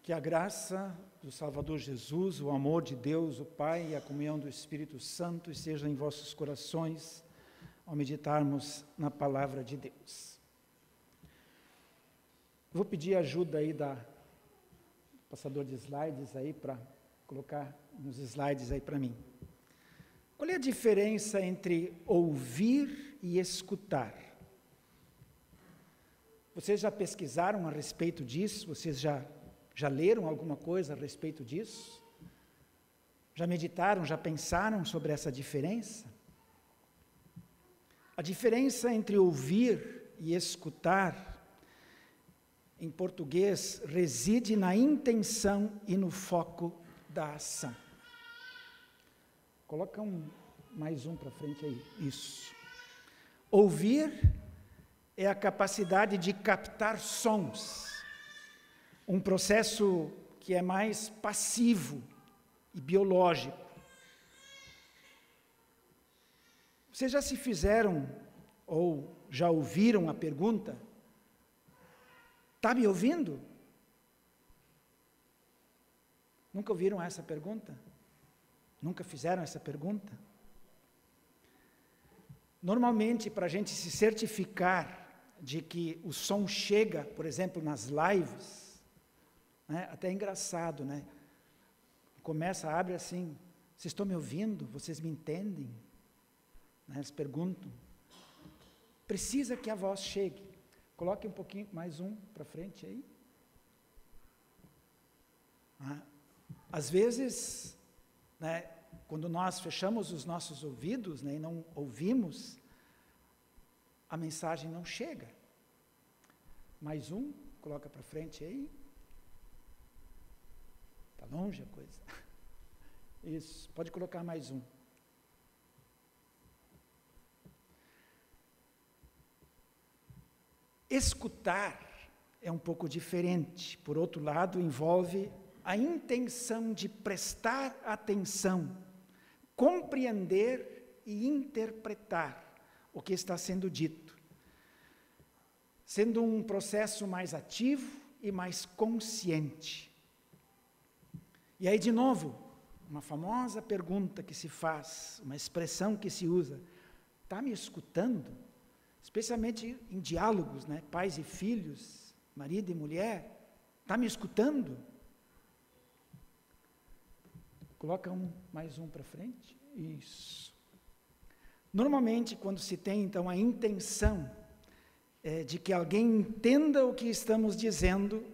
Que a graça do Salvador Jesus, o amor de Deus, o Pai e a comunhão do Espírito Santo estejam em vossos corações ao meditarmos na palavra de Deus. Vou pedir ajuda aí do passador de slides aí para colocar uns slides aí para mim. Qual é a diferença entre ouvir e escutar? Vocês já pesquisaram a respeito disso? Vocês já leram alguma coisa a respeito disso? Já meditaram, já pensaram sobre essa diferença? A diferença entre ouvir e escutar, em português, reside na intenção e no foco da ação. Coloca mais um para frente aí, isso. Ouvir é a capacidade de captar sons, um processo que é mais passivo e biológico. Vocês já se fizeram ou já ouviram a pergunta: está me ouvindo? Nunca ouviram essa pergunta? Nunca fizeram essa pergunta? Normalmente, para a gente se certificar de que o som chega, por exemplo, nas lives, né? Até é engraçado, né? Começa, abre assim: vocês estão me ouvindo? Vocês me entendem? Né? Eles perguntam. Precisa que a voz chegue. Coloque um pouquinho, mais um para frente aí. Às vezes, né, quando nós fechamos os nossos ouvidos, né, e não ouvimos, a mensagem não chega. Mais um, coloca para frente aí. Está longe a coisa. Isso, pode colocar mais um. Escutar é um pouco diferente. Por outro lado, envolve a intenção de prestar atenção, compreender e interpretar o que está sendo dito, sendo um processo mais ativo e mais consciente. E aí, de novo, uma famosa pergunta que se faz, uma expressão que se usa: está me escutando? Especialmente em diálogos, né? Pais e filhos, marido e mulher, está me escutando? Coloca mais um para frente. Isso. Normalmente, quando se tem, então, a intenção de que alguém entenda o que estamos dizendo,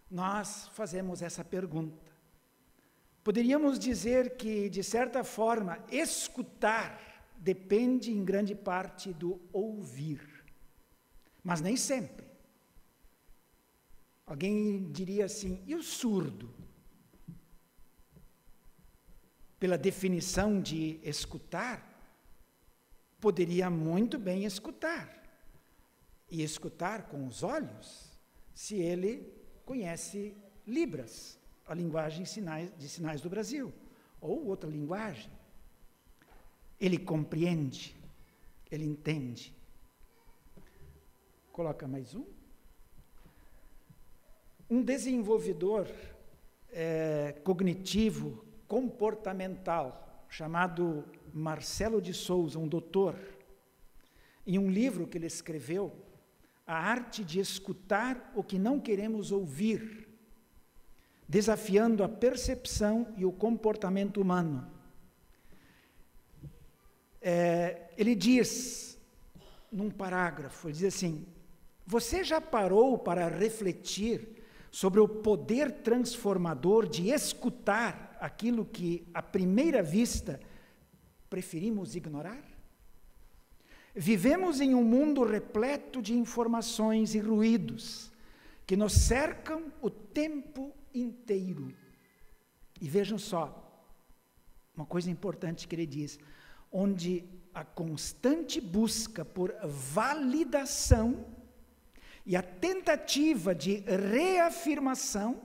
nós fazemos essa pergunta. Poderíamos dizer que, de certa forma, escutar depende em grande parte do ouvir, mas nem sempre. Alguém diria assim: e o surdo? Pela definição de escutar, poderia muito bem escutar, e escutar com os olhos, se ele conhece Libras, a linguagem de sinais do Brasil, ou outra linguagem. Ele compreende, ele entende. Coloca mais um. Um desenvolvedor cognitivo, comportamental, chamado Marcelo de Souza, um doutor, em um livro que ele escreveu, A Arte de Escutar o que Não Queremos Ouvir, desafiando a percepção e o comportamento humano. Ele diz, num parágrafo, ele diz assim: você já parou para refletir sobre o poder transformador de escutar aquilo que, à primeira vista, preferimos ignorar? Vivemos em um mundo repleto de informações e ruídos que nos cercam o tempo inteiro. E vejam só, uma coisa importante que ele diz: onde a constante busca por validação e a tentativa de reafirmação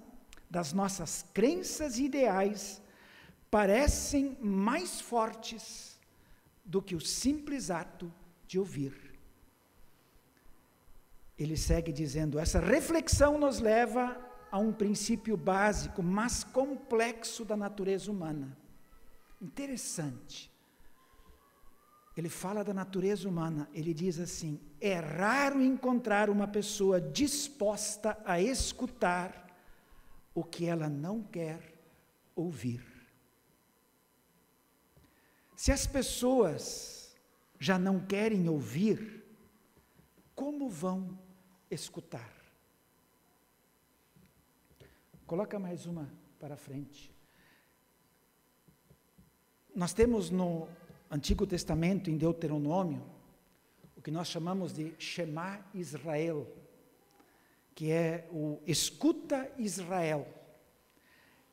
das nossas crenças e ideais parecem mais fortes do que o simples ato de ouvir. Ele segue dizendo: essa reflexão nos leva a um princípio básico, mas complexo da natureza humana. Interessante. Ele fala da natureza humana, ele diz assim: é raro encontrar uma pessoa disposta a escutar o que ela não quer ouvir. Se as pessoas já não querem ouvir, como vão escutar? Coloca mais uma para frente. Nós temos no Antigo Testamento, em Deuteronômio, o que nós chamamos de Shema Israel, que é o escuta Israel.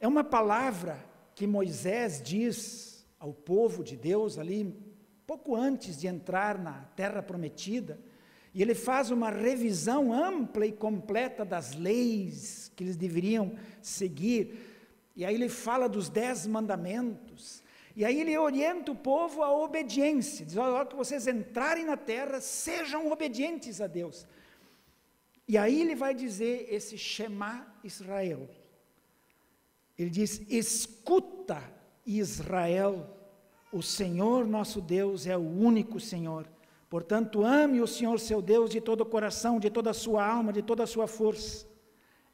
É uma palavra que Moisés diz ao povo de Deus ali, pouco antes de entrar na Terra Prometida, e ele faz uma revisão ampla e completa das leis que eles deveriam seguir, e aí ele fala dos 10 mandamentos, e aí ele orienta o povo à obediência, diz: olha, que vocês entrarem na terra, sejam obedientes a Deus. E aí ele vai dizer esse Shema Israel. Ele diz: escuta, Israel, o Senhor nosso Deus é o único Senhor. Portanto, ame o Senhor seu Deus de todo o coração, de toda a sua alma, de toda a sua força.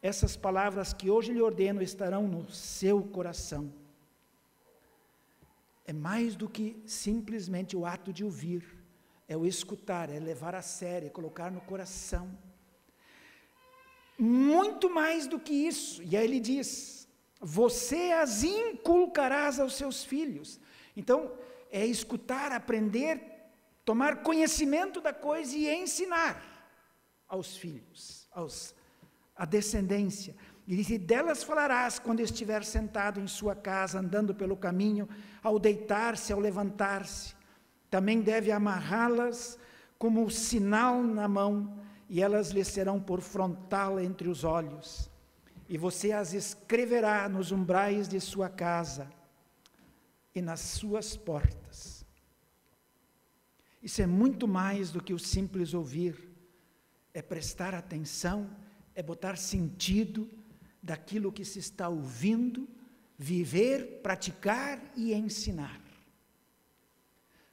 Essas palavras que hoje lhe ordeno estarão no seu coração. É mais do que simplesmente o ato de ouvir, é o escutar, é levar a sério, é colocar no coração. Muito mais do que isso, e aí ele diz: você as inculcarás aos seus filhos. Então, é escutar, aprender, tomar conhecimento da coisa e ensinar aos filhos, à descendência. E diz: e delas falarás quando estiver sentado em sua casa, andando pelo caminho, ao deitar-se, ao levantar-se. Também deve amarrá-las como sinal na mão, e elas lhe serão por frontal entre os olhos. E você as escreverá nos umbrais de sua casa e nas suas portas. Isso é muito mais do que o simples ouvir. É prestar atenção, é botar sentido daquilo que se está ouvindo, viver, praticar e ensinar.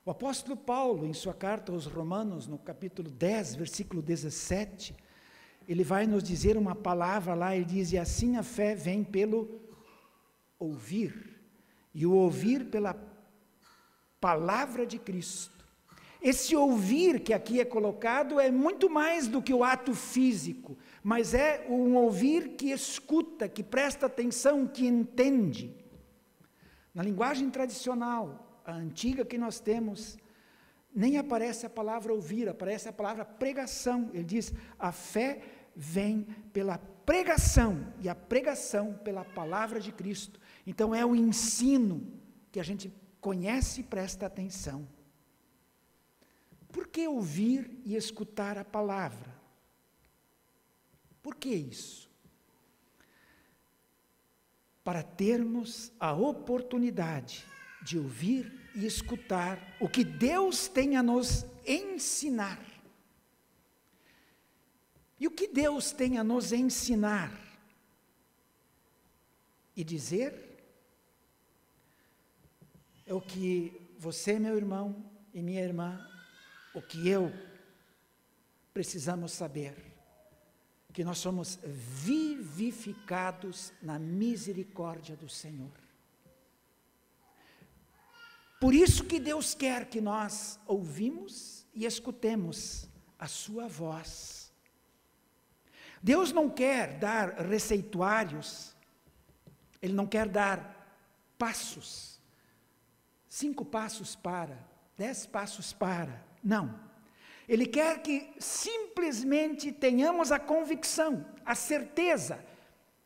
O apóstolo Paulo, em sua carta aos Romanos, no capítulo 10, versículo 17, ele vai nos dizer uma palavra lá, ele diz: e assim a fé vem pelo ouvir, e o ouvir pela palavra de Cristo. Esse ouvir que aqui é colocado é muito mais do que o ato físico, mas é um ouvir que escuta, que presta atenção, que entende. Na linguagem tradicional, a antiga que nós temos, nem aparece a palavra ouvir, aparece a palavra pregação. Ele diz: a fé vem pela pregação, e a pregação pela palavra de Cristo. Então é o ensino que a gente conhece e presta atenção. Por que ouvir e escutar a palavra? Por que isso? Para termos a oportunidade de ouvir e escutar o que Deus tem a nos ensinar. E o que Deus tem a nos ensinar e dizer é o que você, meu irmão e minha irmã, o que eu precisamos saber, que nós somos vivificados na misericórdia do Senhor. Por isso que Deus quer que nós ouvimos e escutemos a sua voz. Deus não quer dar receituários, Ele não quer dar passos, 5 passos para, 10 passos para, não. Ele quer que simplesmente tenhamos a convicção, a certeza,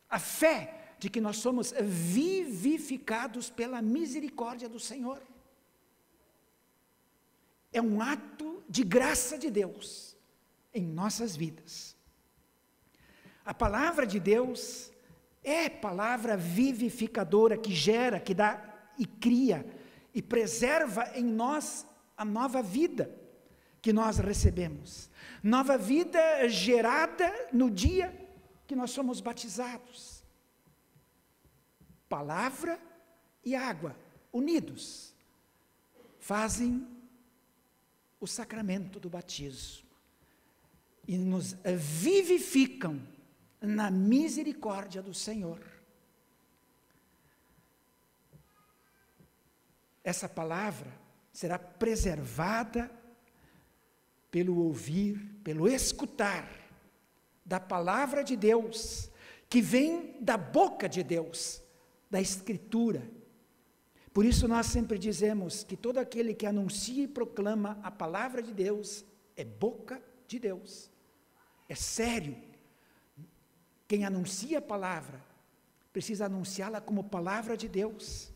a fé de que nós somos vivificados pela misericórdia do Senhor. É um ato de graça de Deus em nossas vidas. A palavra de Deus é palavra vivificadora que gera, que dá e cria e preserva em nós a nova vida que nós recebemos. Nova vida gerada no dia que nós somos batizados. Palavra e água, unidos, fazem o sacramento do batismo e nos vivificam na misericórdia do Senhor. Essa palavra será preservada pelo ouvir, pelo escutar da palavra de Deus, que vem da boca de Deus, da Escritura. Por isso nós sempre dizemos que todo aquele que anuncia e proclama a palavra de Deus é boca de Deus. É sério. Quem anuncia a palavra precisa anunciá-la como palavra de Deus.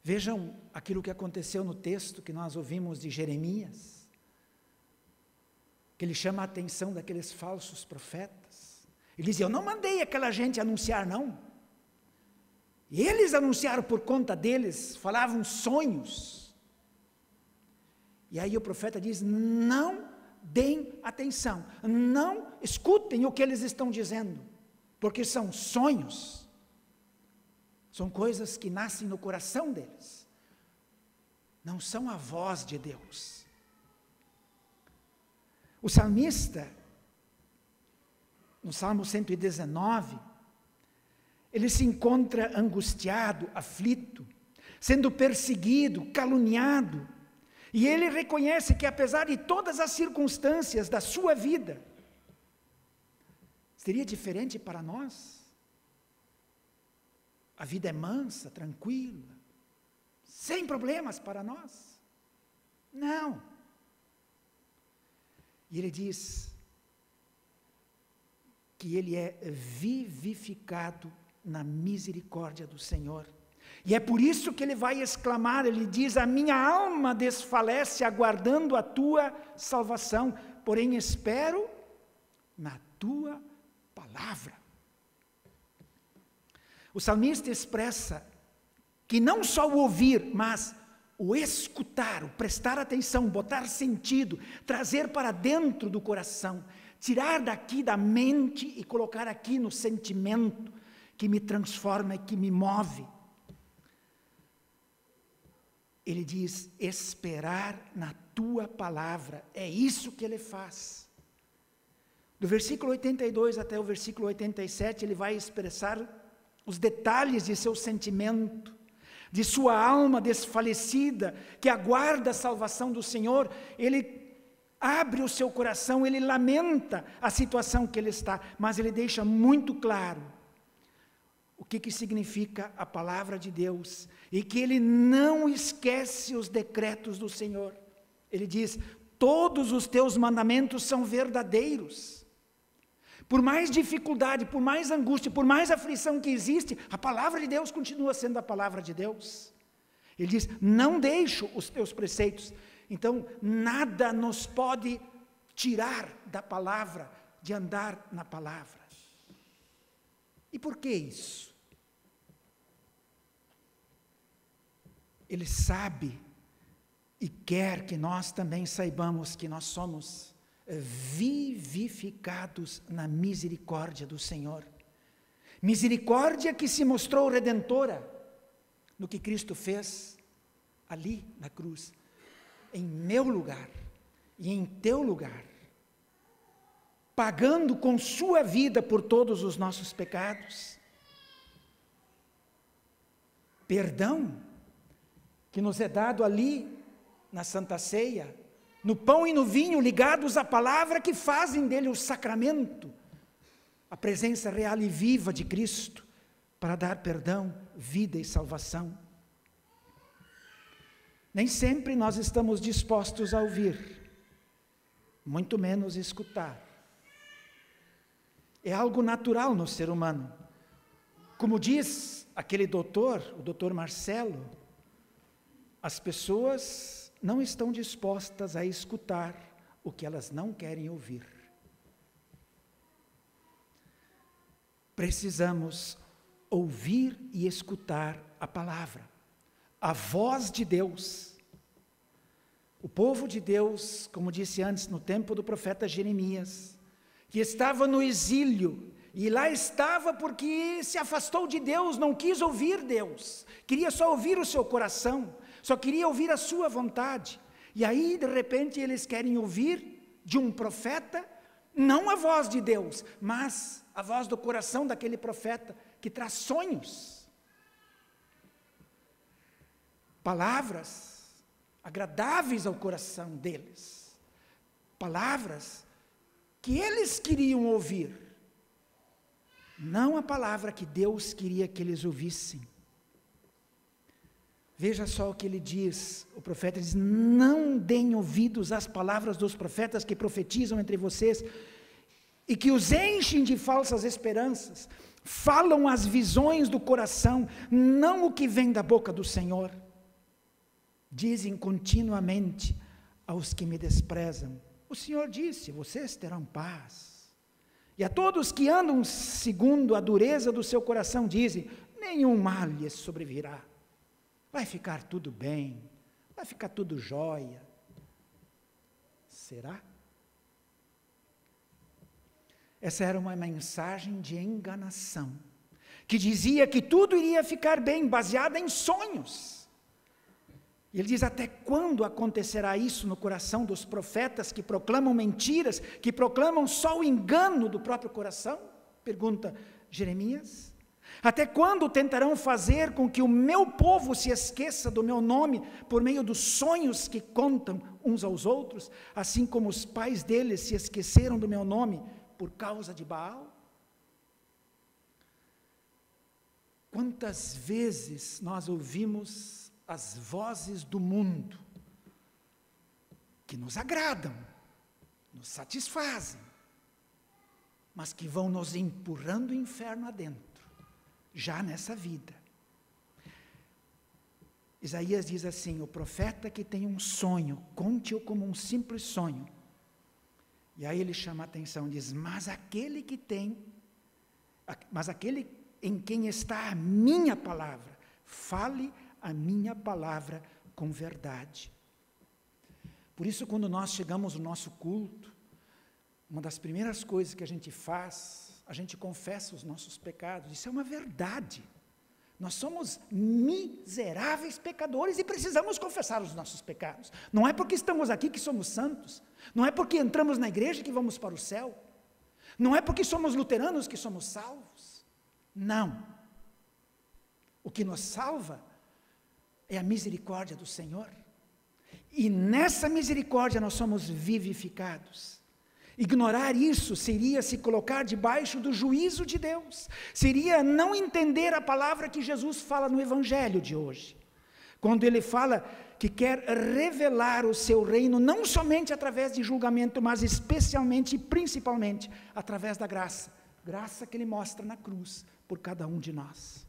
Vejam aquilo que aconteceu no texto que nós ouvimos de Jeremias, que ele chama a atenção daqueles falsos profetas. Ele diz: eu não mandei aquela gente anunciar, não. E eles anunciaram por conta deles, falavam sonhos. E aí o profeta diz: não deem atenção, não escutem o que eles estão dizendo, porque são sonhos, são coisas que nascem no coração deles, não são a voz de Deus. O salmista, no Salmo 119, ele se encontra angustiado, aflito, sendo perseguido, caluniado, e ele reconhece que apesar de todas as circunstâncias da sua vida, seria diferente para nós. A vida é mansa, tranquila, sem problemas para nós. Não. E ele diz que ele é vivificado na misericórdia do Senhor. E é por isso que ele vai exclamar, ele diz: a minha alma desfalece aguardando a tua salvação, porém espero na tua palavra. O salmista expressa que não só o ouvir, mas o escutar, o prestar atenção, botar sentido, trazer para dentro do coração, tirar daqui da mente e colocar aqui no sentimento que me transforma e que me move. Ele diz: esperar na tua palavra, é isso que ele faz. Do versículo 82 até o versículo 87, ele vai expressar os detalhes de seu sentimento, de sua alma desfalecida, que aguarda a salvação do Senhor. Ele abre o seu coração, ele lamenta a situação que ele está, mas ele deixa muito claro o que significa a palavra de Deus, e que ele não esquece os decretos do Senhor. Ele diz: todos os teus mandamentos são verdadeiros. Por mais dificuldade, por mais angústia, por mais aflição que existe, a palavra de Deus continua sendo a palavra de Deus. Ele diz: não deixo os teus preceitos. Então, nada nos pode tirar da palavra, de andar na palavra. E por que isso? Ele sabe e quer que nós também saibamos que nós somos vivificados na misericórdia do Senhor. Misericórdia que se mostrou redentora no que Cristo fez ali na cruz, em meu lugar e em teu lugar, pagando com sua vida por todos os nossos pecados. Perdão que nos é dado ali na Santa Ceia, no pão e no vinho, ligados à palavra, que fazem dele o sacramento, a presença real e viva de Cristo, para dar perdão, vida e salvação. Nem sempre nós estamos dispostos a ouvir, muito menos escutar. É algo natural no ser humano. Como diz aquele doutor, o doutor Marcelo, as pessoas não estão dispostas a escutar o que elas não querem ouvir. Precisamos ouvir e escutar a palavra, a voz de Deus. O povo de Deus, como disse antes, no tempo do profeta Jeremias, que estava no exílio, e lá estava porque se afastou de Deus, não quis ouvir Deus, queria só ouvir o seu coração, só queria ouvir a sua vontade. E aí, de repente, eles querem ouvir de um profeta, não a voz de Deus, mas a voz do coração daquele profeta, que traz sonhos, palavras agradáveis ao coração deles, palavras que eles queriam ouvir, não a palavra que Deus queria que eles ouvissem. Veja só o que ele diz, o profeta diz: não deem ouvidos às palavras dos profetas que profetizam entre vocês e que os enchem de falsas esperanças, falam as visões do coração, não o que vem da boca do Senhor. Dizem continuamente aos que me desprezam: o Senhor disse, vocês terão paz. E a todos que andam segundo a dureza do seu coração dizem: nenhum mal lhes sobrevirá. Vai ficar tudo bem, vai ficar tudo jóia. Será? Essa era uma mensagem de enganação, que dizia que tudo iria ficar bem, baseada em sonhos. E ele diz: até quando acontecerá isso no coração dos profetas que proclamam mentiras, que proclamam só o engano do próprio coração? Pergunta Jeremias. Até quando tentarão fazer com que o meu povo se esqueça do meu nome por meio dos sonhos que contam uns aos outros, assim como os pais deles se esqueceram do meu nome por causa de Baal? Quantas vezes nós ouvimos as vozes do mundo que nos agradam, nos satisfazem, mas que vão nos empurrando o inferno adentro, já nessa vida. Isaías diz assim: o profeta que tem um sonho, conte-o como um simples sonho. E aí ele chama a atenção, diz: mas aquele em quem está a minha palavra, fale a minha palavra com verdade. Por isso, quando nós chegamos no nosso culto, uma das primeiras coisas que a gente faz, a gente confessa os nossos pecados. Isso é uma verdade. Nós somos miseráveis pecadores e precisamos confessar os nossos pecados. Não é porque estamos aqui que somos santos. Não é porque entramos na igreja que vamos para o céu. Não é porque somos luteranos que somos salvos. Não. O que nos salva é a misericórdia do Senhor. E nessa misericórdia nós somos vivificados. Ignorar isso seria se colocar debaixo do juízo de Deus, seria não entender a palavra que Jesus fala no Evangelho de hoje, quando ele fala que quer revelar o seu reino, não somente através de julgamento, mas especialmente e principalmente através da graça, graça que ele mostra na cruz por cada um de nós.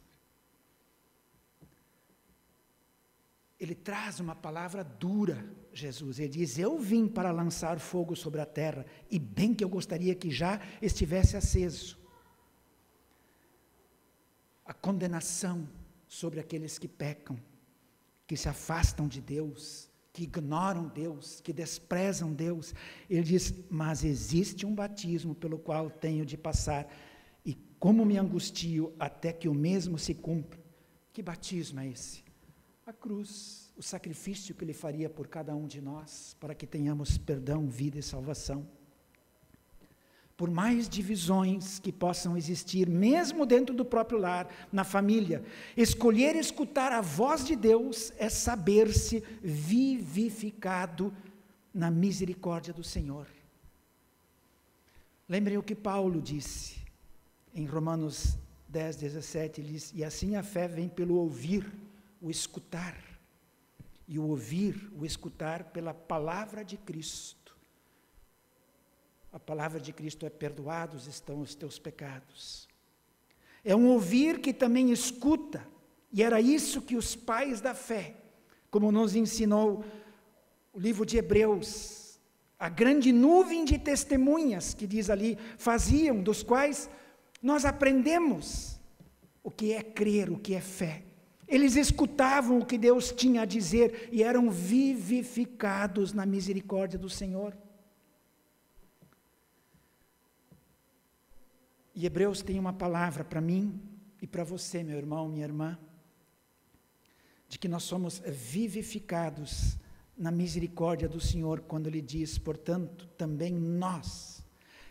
Ele traz uma palavra dura, Jesus. Ele diz: eu vim para lançar fogo sobre a terra, e bem que eu gostaria que já estivesse aceso. A condenação sobre aqueles que pecam, que se afastam de Deus, que ignoram Deus, que desprezam Deus. Ele diz: mas existe um batismo pelo qual tenho de passar, e como me angustio até que o mesmo se cumpra. Que batismo é esse? A cruz, o sacrifício que ele faria por cada um de nós, para que tenhamos perdão, vida e salvação. Por mais divisões que possam existir, mesmo dentro do próprio lar, na família, escolher escutar a voz de Deus é saber-se vivificado na misericórdia do Senhor. Lembrem o que Paulo disse em Romanos 10, 17, ele diz: e assim a fé vem pelo ouvir, o escutar, e o ouvir, o escutar pela palavra de Cristo. A palavra de Cristo é: perdoados estão os teus pecados. É um ouvir que também escuta, e era isso que os pais da fé, como nos ensinou o livro de Hebreus, a grande nuvem de testemunhas que diz ali, faziam, dos quais nós aprendemos o que é crer, o que é fé. Eles escutavam o que Deus tinha a dizer e eram vivificados na misericórdia do Senhor. E Hebreus tem uma palavra para mim e para você, meu irmão, minha irmã, de que nós somos vivificados na misericórdia do Senhor, quando Ele diz, portanto, também nós,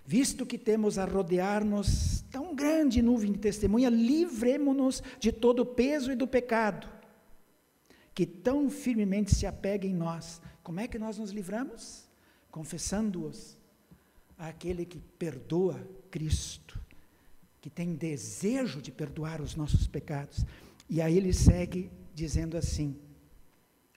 visto que temos a rodear-nos tão grande nuvem de testemunha, livremo-nos de todo o peso e do pecado, que tão firmemente se apega em nós. Como é que nós nos livramos? Confessando-os àquele que perdoa, Cristo, que tem desejo de perdoar os nossos pecados. E aí ele segue dizendo assim: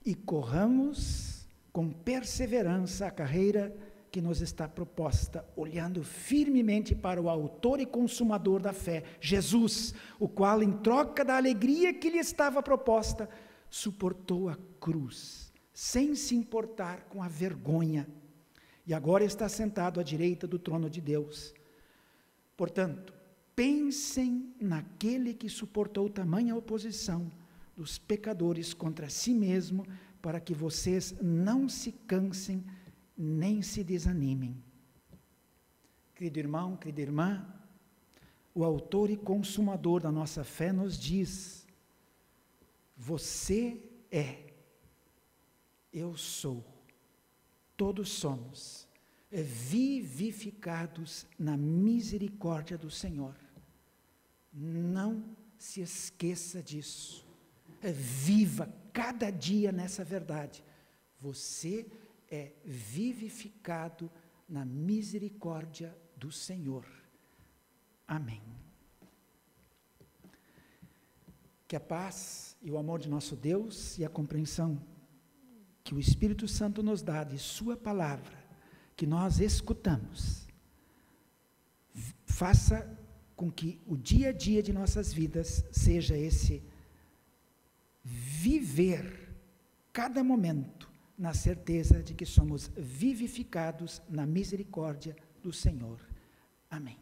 e corramos com perseverança a carreira que nos está proposta, olhando firmemente para o autor e consumador da fé, Jesus, o qual, em troca da alegria que lhe estava proposta, suportou a cruz, sem se importar com a vergonha, e agora está sentado à direita do trono de Deus. Portanto, pensem naquele que suportou tamanha oposição dos pecadores contra si mesmo, para que vocês não se cansem nem se desanimem. Querido irmão, querida irmã, o autor e consumador da nossa fé nos diz: você é, eu sou, todos somos vivificados na misericórdia do Senhor. Não se esqueça disso. Viva cada dia nessa verdade. Você é vivificado na misericórdia do Senhor. Amém. Que a paz e o amor de nosso Deus e a compreensão que o Espírito Santo nos dá de sua palavra, que nós escutamos, faça com que o dia a dia de nossas vidas seja esse viver cada momento na certeza de que somos vivificados na misericórdia do Senhor. Amém.